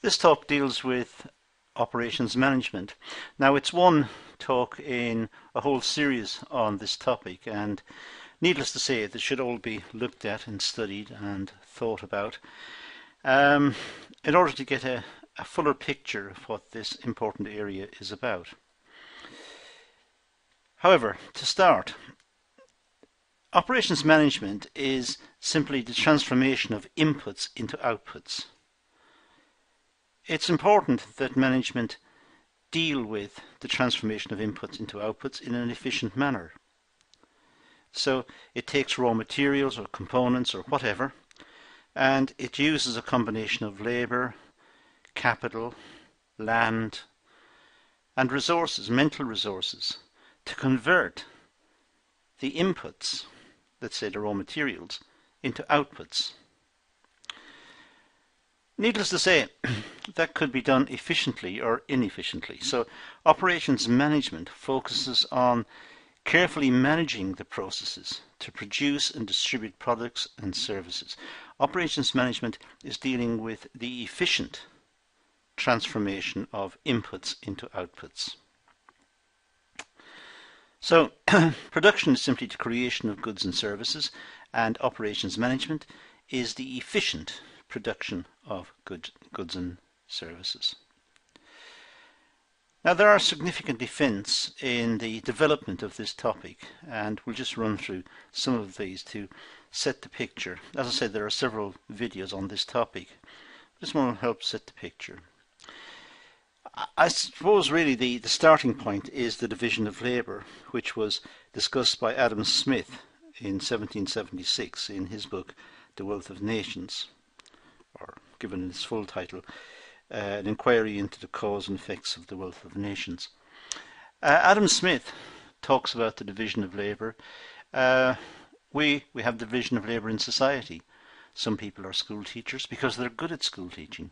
This talk deals with operations management. Now, it's one talk in a whole series on this topic, and needless to say, this should all be looked at and studied and thought about in order to get a fuller picture of what this important area is about. However, to start, operations management is simply the transformation of inputs into outputs. It's important that management deal with the transformation of inputs into outputs in an efficient manner. So it takes raw materials or components or whatever, and it uses a combination of labour, capital, land, and resources, mental resources, to convert the inputs, let's say the raw materials, into outputs. Needless to say, that could be done efficiently or inefficiently. So operations management focuses on carefully managing the processes to produce and distribute products and services. Operations management is dealing with the efficient transformation of inputs into outputs. So production is simply the creation of goods and services, and operations management is the efficient production of goods and services. Now, there are significant events in the development of this topic, and we'll just run through some of these to set the picture. As I said, there are several videos on this topic. This one will help set the picture. I suppose really the starting point is the division of labour, which was discussed by Adam Smith in 1776 in his book The Wealth of Nations, or given its full title, An Inquiry into the Cause and Effects of the Wealth of Nations. Adam Smith talks about the division of labour. We have the division of labour in society. Some people are school teachers because they're good at school teaching.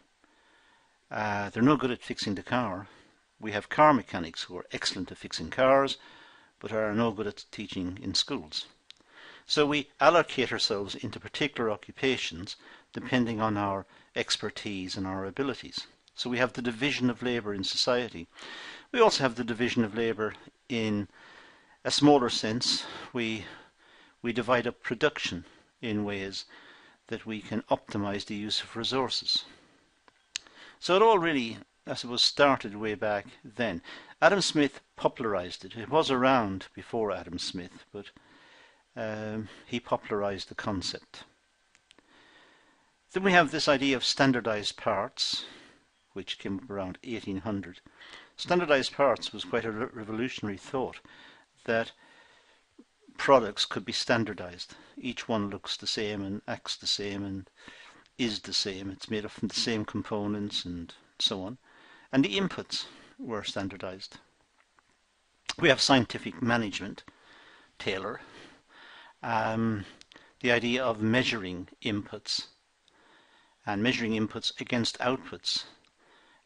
They're no good at fixing the car. We have car mechanics who are excellent at fixing cars, but are no good at teaching in schools. So we allocate ourselves into particular occupations depending on our expertise and our abilities. So we have the division of labour in society. We also have the division of labour in a smaller sense. We divide up production in ways that we can optimize the use of resources. So it all really, I suppose, started way back then. Adam Smith popularized it. It was around before Adam Smith, but he popularized the concept. Then we have this idea of standardized parts, which came up around 1800. Standardized parts was quite a revolutionary thought, that products could be standardized. Each one looks the same and acts the same and is the same. It's made up from the same components and so on. And the inputs were standardized. We have scientific management, Taylor. The idea of measuring inputs and measuring inputs against outputs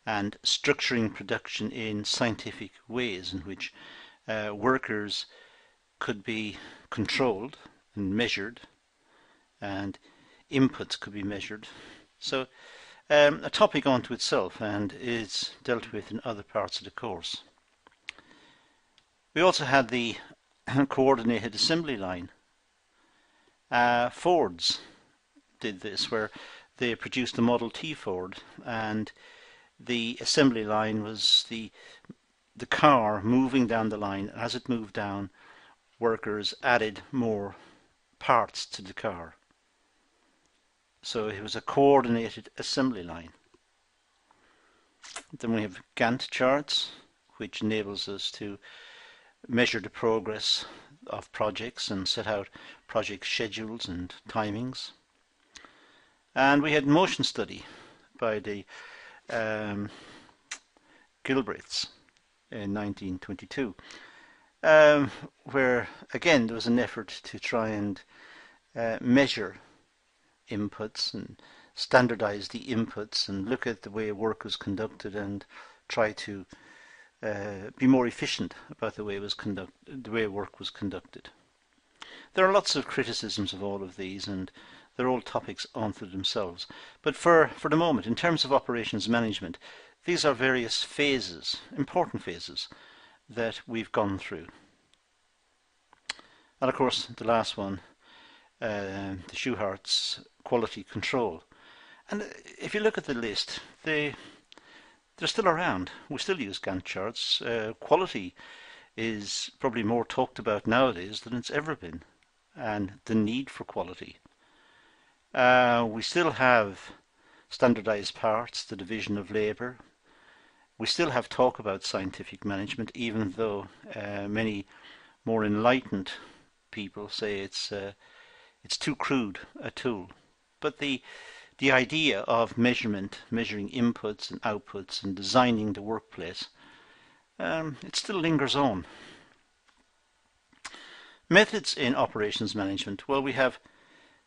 and structuring production in scientific ways in which workers could be controlled and measured and inputs could be measured. So a topic unto itself, and is dealt with in other parts of the course. We also had the coordinated assembly line. Fords did this, where they produced a Model T Ford, and the assembly line was the car moving down the line. As it moved down, workers added more parts to the car. So it was a coordinated assembly line. Then we have Gantt charts, which enables us to measure the progress of projects and set out project schedules and timings. And we had motion study by the Gilbreths in 1922, where again there was an effort to try and measure inputs and standardize the inputs and look at the way work was conducted and try to be more efficient about the way work was conducted. There are lots of criticisms of all of these, and they're all topics unto themselves. But for the moment, in terms of operations management, these are various phases, important phases, that we've gone through. And of course, the last one, the Schuhart's quality control. And if you look at the list, they're still around. We still use Gantt charts. Quality is probably more talked about nowadays than it's ever been, and the need for quality. We still have standardized parts, the division of labor. We still have talk about scientific management, even though many more enlightened people say it's too crude a tool. But the idea of measuring inputs and outputs and designing the workplace, it still lingers on. Methods in operations management. Well, we have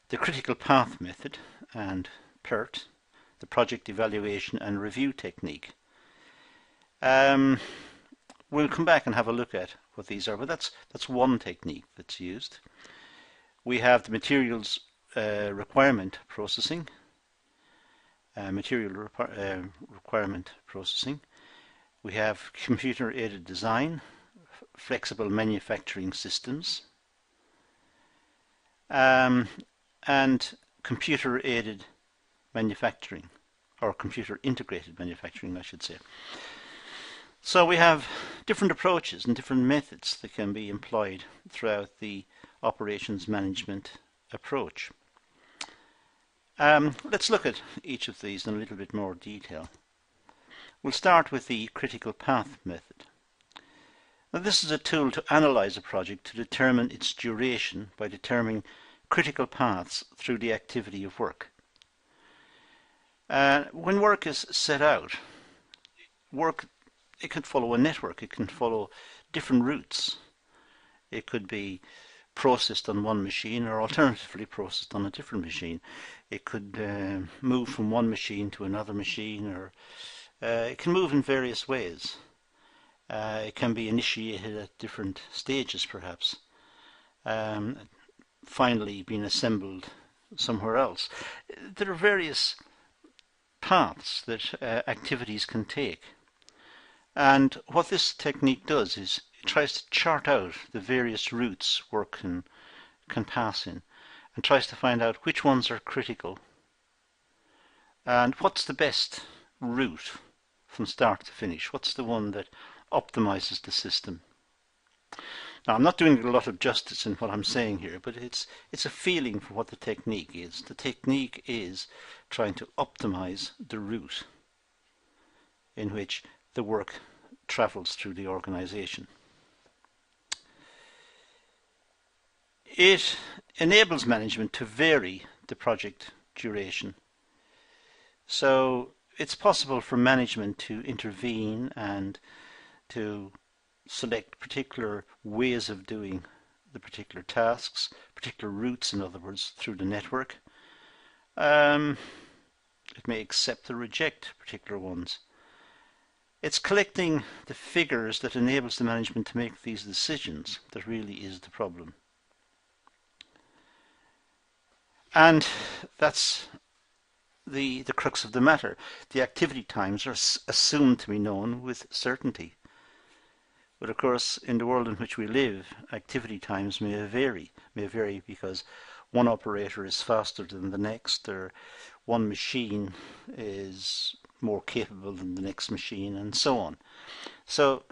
the critical path method and PERT, the project evaluation and review technique. We'll come back and have a look at what these are, but that's one technique that's used. We have the materials requirement processing, requirement processing. We have computer-aided design, flexible manufacturing systems, and computer-aided manufacturing, or computer-integrated manufacturing, I should say. So we have different approaches and different methods that can be employed throughout the operations management approach. Let's look at each of these in a little bit more detail. We'll start with the critical path method. Now, this is a tool to analyze a project to determine its duration by determining critical paths through the activity of work. When work is set out, it can follow a network, it can follow different routes. It could be processed on one machine or alternatively processed on a different machine. It could move from one machine to another machine, or it can move in various ways. It can be initiated at different stages perhaps, finally being assembled somewhere else. There are various paths that activities can take. And what this technique does is it tries to chart out the various routes work can pass in, and tries to find out which ones are critical and what's the best route from start to finish. What's the one that optimizes the system? Now, I'm not doing a lot of justice in what I'm saying here, but it's a feeling for what the technique is. The technique is trying to optimize the route in which the work travels through the organization. It enables management to vary the project duration. So it's possible for management to intervene and to select particular ways of doing the particular tasks, particular routes, in other words, through the network. It may accept or reject particular ones. It's collecting the figures that enables the management to make these decisions that really is the problem. And that's the crux of the matter. The activity times are assumed to be known with certainty. But of course, in the world in which we live, activity times may vary because one operator is faster than the next, or one machine is more capable than the next machine, and so on. So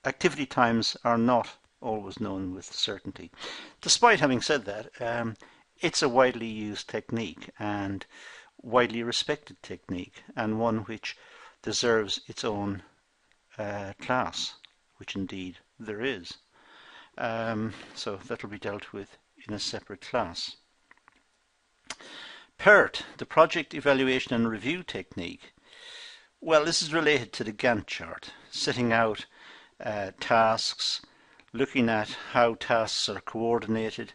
activity times are not always known with certainty. Despite having said that, it's a widely used technique and widely respected technique, and one which deserves its own class, which indeed there is. So that will be dealt with in a separate class. PERT, the project evaluation and review technique. Well, this is related to the Gantt chart, setting out tasks, looking at how tasks are coordinated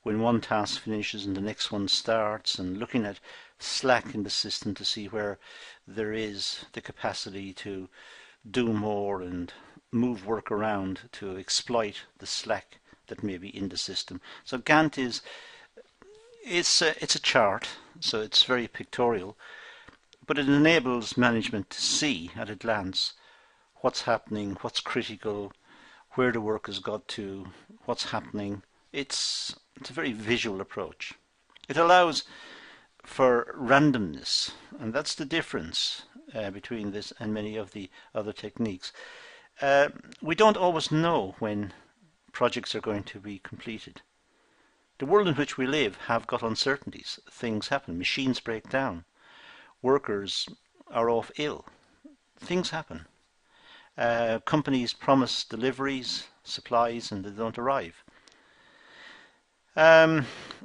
when one task finishes and the next one starts, and looking at slack in the system to see where there is the capacity to do more and move work around to exploit the slack that may be in the system. So Gantt is It's a chart, so it's very pictorial, but it enables management to see at a glance what's happening, what's critical, where the work has got to, what's happening. It's a very visual approach. It allows for randomness, and that's the difference between this and many of the other techniques. We don't always know when projects are going to be completed. The world in which we live have got uncertainties. Things happen. Machines break down. Workers are off ill. Things happen. Companies promise deliveries, supplies, and they don't arrive.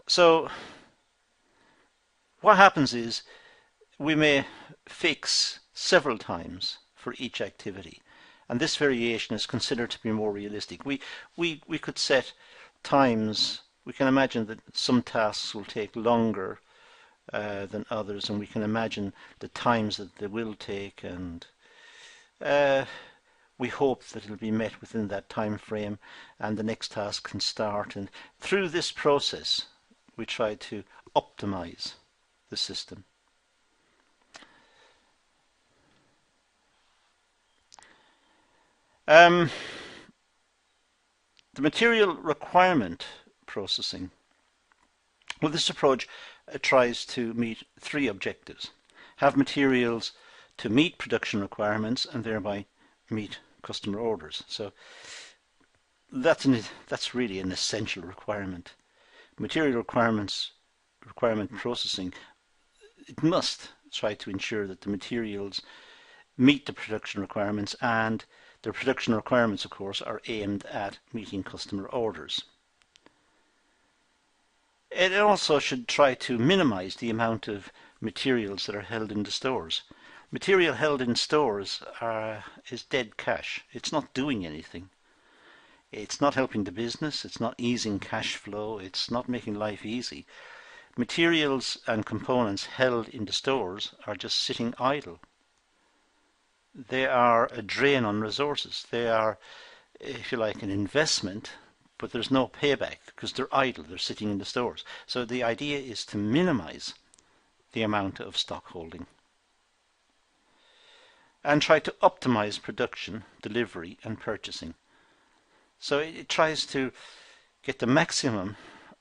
So what happens is we may fix several times for each activity, and this variation is considered to be more realistic. We could set times. We can imagine that some tasks will take longer than others, and we can imagine the times that they will take, and we hope that it'll be met within that time frame and the next task can start. And through this process we try to optimize the system. The material requirement processing. Well, this approach tries to meet three objectives. Have materials to meet production requirements and thereby meet customer orders. So that's really an essential requirement. Material requirement processing, it must try to ensure that the materials meet the production requirements, and the production requirements, of course, are aimed at meeting customer orders. It also should try to minimize the amount of materials that are held in the stores. Material held in stores is dead cash. It's not doing anything. It's not helping the business. It's not easing cash flow. It's not making life easy. Materials and components held in the stores are just sitting idle. They are a drain on resources. They are, if you like, an investment, but there's no payback because they're idle. They're sitting in the stores. So the idea is to minimize the amount of stock holding and try to optimize production, delivery, and purchasing. So it tries to get the maximum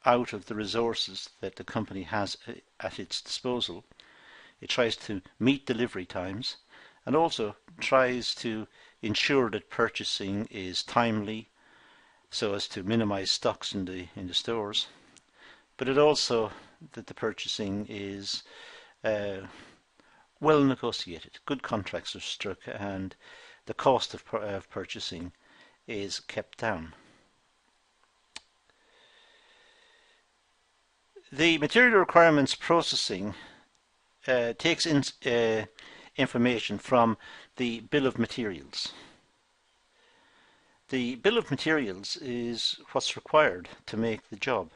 out of the resources that the company has at its disposal. It tries to meet delivery times and also tries to ensure that purchasing is timely so as to minimize stocks in the stores. But it also that the purchasing is well negotiated. Good contracts are struck and the cost of purchasing is kept down. The material requirements processing takes in information from the bill of materials. The bill of materials is what's required to make the job.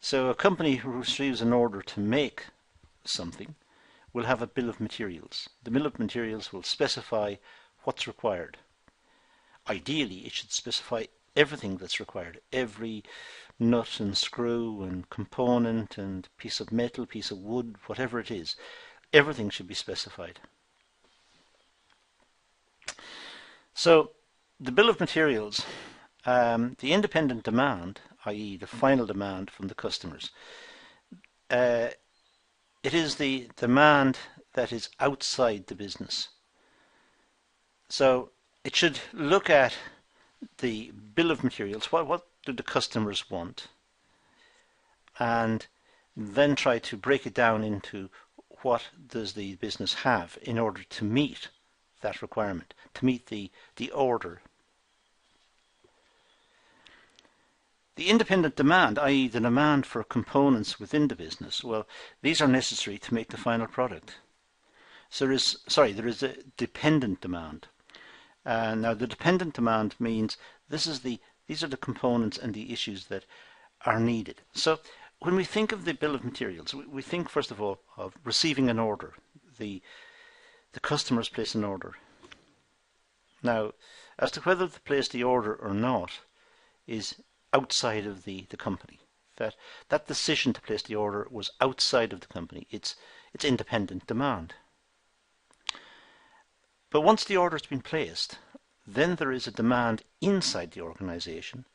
So a company who receives an order to make something will have a bill of materials. The bill of materials will specify what's required. Ideally, it should specify everything that's required, every nut and screw and component and piece of metal, piece of wood, whatever it is. Everything should be specified. So the bill of materials, the independent demand, i.e. the final demand from the customers, it is the demand that is outside the business. So it should look at the bill of materials, what do the customers want, and then try to break it down into what does the business have in order to meet that requirement, to meet the order. The independent demand, i.e. the demand for components within the business, well, these are necessary to make the final product. So there is a dependent demand. Now the dependent demand means these are the components and the issues that are needed. So when we think of the bill of materials, we think first of all of receiving an order. The customers place an order. Now, as to whether to place the order or not is outside of the company. that decision to place the order was outside of the company. It's independent demand. But once the order has been placed, then there is a demand inside the organization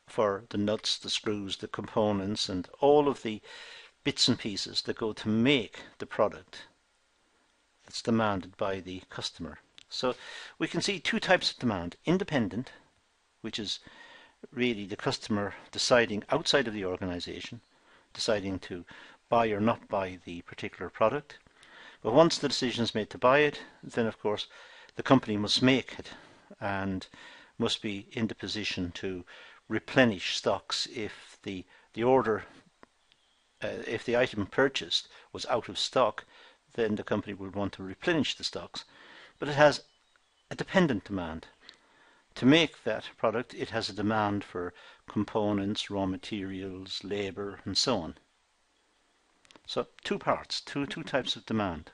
for the nuts, the screws, the components, and all of the bits and pieces that go to make the product that's demanded by the customer. So we can see two types of demand: independent, which is really the customer deciding outside of the organization, deciding to buy or not buy the particular product. But once the decision is made to buy it, then of course the company must make it and must be in the position to replenish stocks if the order, if the item purchased was out of stock, then the company would want to replenish the stocks. But it has a dependent demand. To make that product, it has a demand for components, raw materials, labor, and so on. So two parts, two types of demand.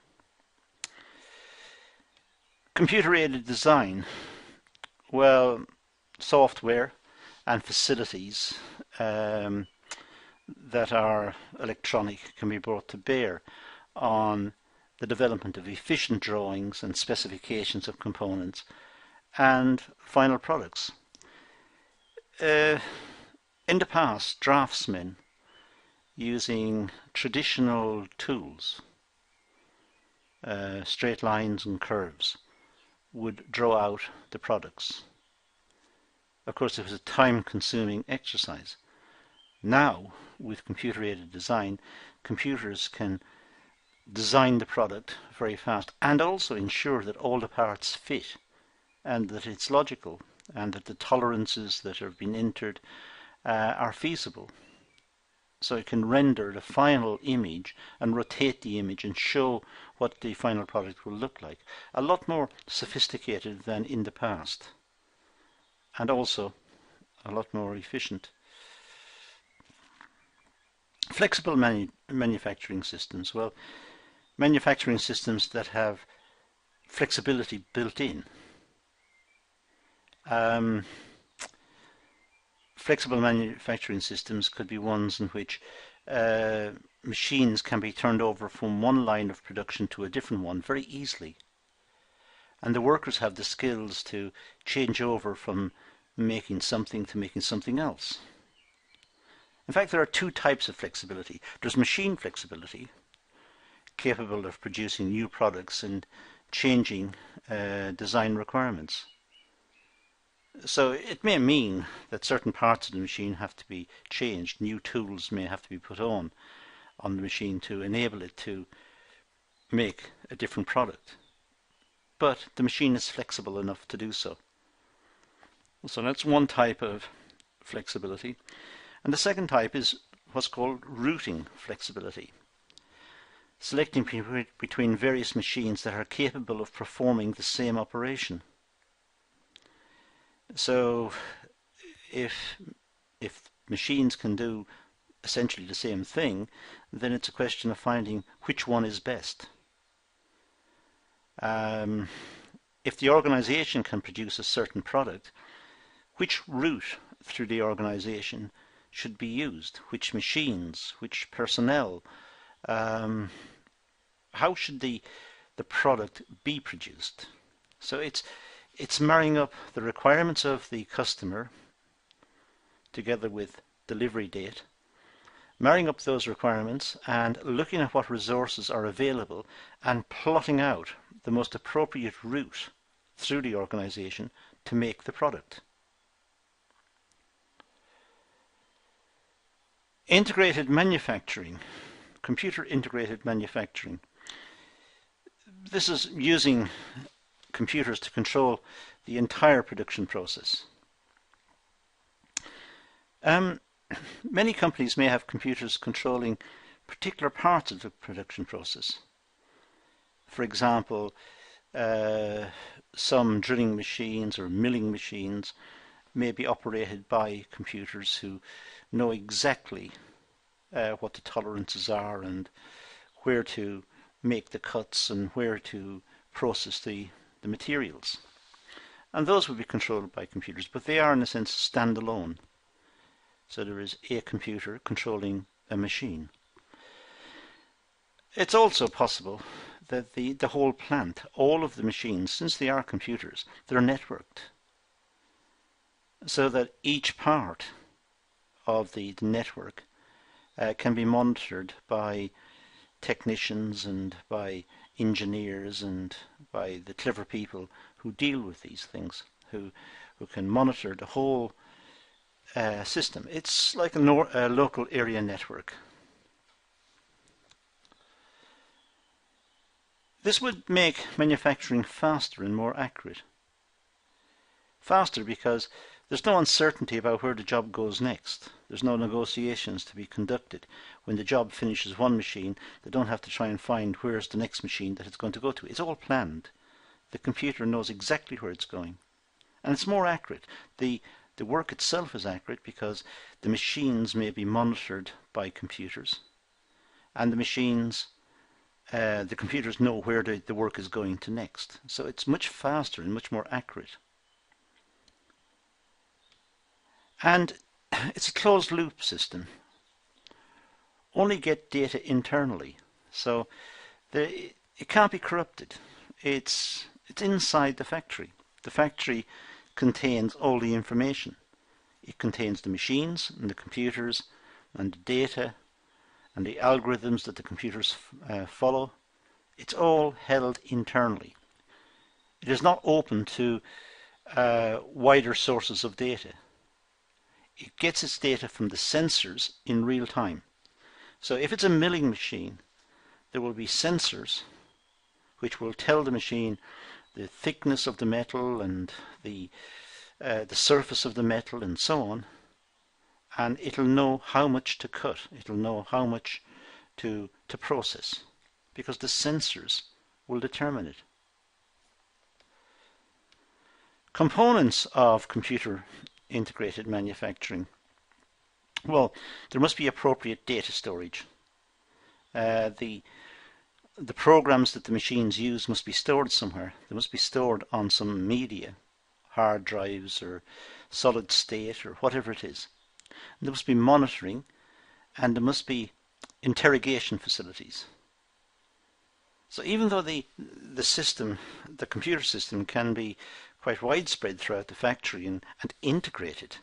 Computer-aided design. Well, software and facilities that are electronic can be brought to bear on the development of efficient drawings and specifications of components and final products. In the past, draftsmen using traditional tools, straight lines and curves, would draw out the products. Of course, it was a time-consuming exercise. Now, with computer-aided design, computers can design the product very fast and also ensure that all the parts fit and that it's logical and that the tolerances that have been entered are feasible. So it can render the final image and rotate the image and show what the final product will look like. A lot more sophisticated than in the past, and also a lot more efficient. Flexible manufacturing systems. Well, manufacturing systems that have flexibility built in. Flexible manufacturing systems could be ones in which machines can be turned over from one line of production to a different one very easily. And the workers have the skills to change over from making something to making something else. In fact, there are two types of flexibility. There's machine flexibility, capable of producing new products and changing design requirements. So it may mean that certain parts of the machine have to be changed. New tools may have to be put on the machine to enable it to make a different product. But the machine is flexible enough to do so. So that's one type of flexibility. And the second type is what's called routing flexibility. Selecting between various machines that are capable of performing the same operation. So if machines can do essentially the same thing, then it's a question of finding which one is best. If the organization can produce a certain product, which route through the organization should be used? Which machines? Which personnel? How should the product be produced? So it's marrying up the requirements of the customer together with delivery date, marrying up those requirements and looking at what resources are available and plotting out the most appropriate route through the organization to make the product. Integrated manufacturing, computer integrated manufacturing. This is using computers to control the entire production process. Many companies may have computers controlling particular parts of the production process. For example, some drilling machines or milling machines may be operated by computers who know exactly what the tolerances are and where to make the cuts and where to process the materials. And those would be controlled by computers, but they are in a sense standalone. So there is a computer controlling a machine. It's also possible that the whole plant, all of the machines, since they are computers, they're networked, so that each part of the network can be monitored by technicians and by engineers and by the clever people who deal with these things, who can monitor the whole system. It's like a local area network. This would make manufacturing faster and more accurate. Faster because there's no uncertainty about where the job goes next. There's no negotiations to be conducted. When the job finishes one machine, they don't have to try and find where's the next machine that it's going to go to. It's all planned. The computer knows exactly where it's going. And it's more accurate. The work itself is accurate because the machines may be monitored by computers, and the computers know where the work is going to next. So it's much faster and much more accurate. And it's a closed loop system. Only get data internally. So it can't be corrupted. It's inside the factory. The factory contains all the information. It contains the machines and the computers and the data and the algorithms that the computers follow. It's all held internally. It is not open to wider sources of data. It gets its data from the sensors in real time. So if it's a milling machine, there will be sensors which will tell the machine the thickness of the metal and the surface of the metal and so on, and it'll know how much to cut. It'll know how much to process, because the sensors will determine it. Components of computer integrated manufacturing. Well, there must be appropriate data storage. The programs that the machines use must be stored somewhere. They must be stored on some media, hard drives or solid state or whatever it is. And there must be monitoring, and there must be interrogation facilities. So even though the computer system can be quite widespread throughout the factory and integrated,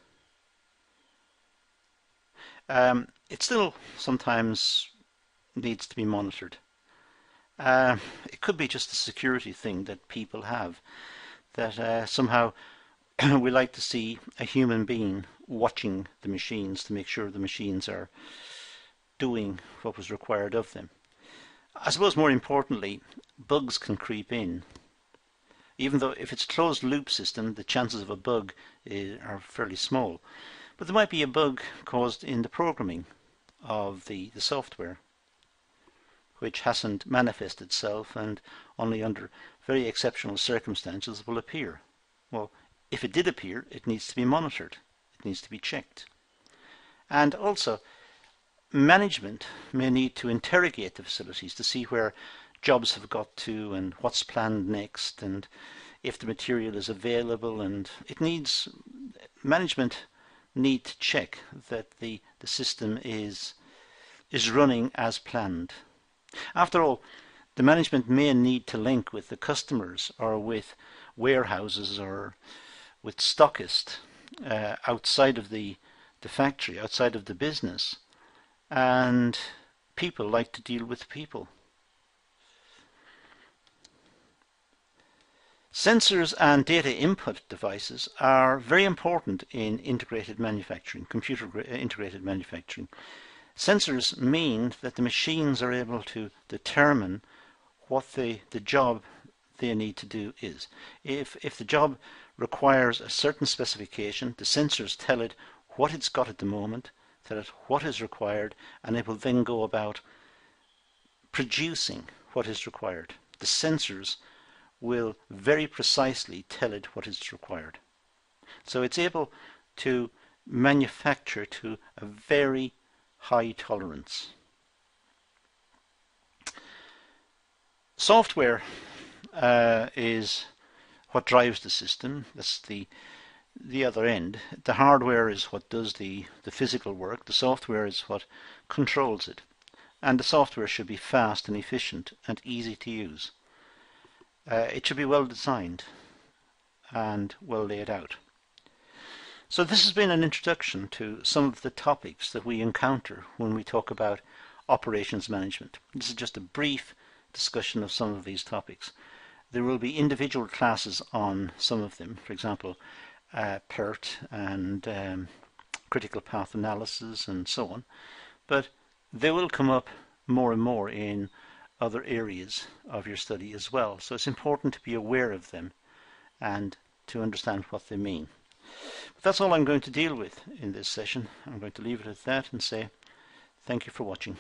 it still sometimes needs to be monitored. It could be just a security thing that people have, that somehow we like to see a human being watching the machines to make sure the machines are doing what was required of them. I suppose more importantly, bugs can creep in. Even though if it's a closed loop system, the chances of a bug are fairly small. But there might be a bug caused in the programming of the software, which hasn't manifested itself and only under very exceptional circumstances will appear. Well, if it did appear, it needs to be monitored. It needs to be checked. And also, management may need to interrogate the facilities to see where jobs have got to and what's planned next and if the material is available, and management need to check that the system is running as planned. After all, the management may need to link with the customers or with warehouses or with stockists outside of the factory, outside of the business, and people like to deal with people. Sensors and data input devices are very important in integrated manufacturing, computer integrated manufacturing. Sensors mean that the machines are able to determine what the job they need to do is. If the job requires a certain specification, the sensors tell it what it's got at the moment, tell it what is required, and it will then go about producing what is required. The sensors will very precisely tell it what is required. So it's able to manufacture to a very high tolerance. Software is what drives the system. That's the the other end. The hardware is what does the physical work. The software is what controls it. And the software should be fast and efficient and easy to use. It should be well designed and well laid out. So this has been an introduction to some of the topics that we encounter when we talk about operations management. This is just a brief discussion of some of these topics. There will be individual classes on some of them, for example, PERT and critical path analysis and so on, but they will come up more and more in other areas of your study as well. So it's important to be aware of them and to understand what they mean. But that's all I'm going to deal with in this session. I'm going to leave it at that and say thank you for watching.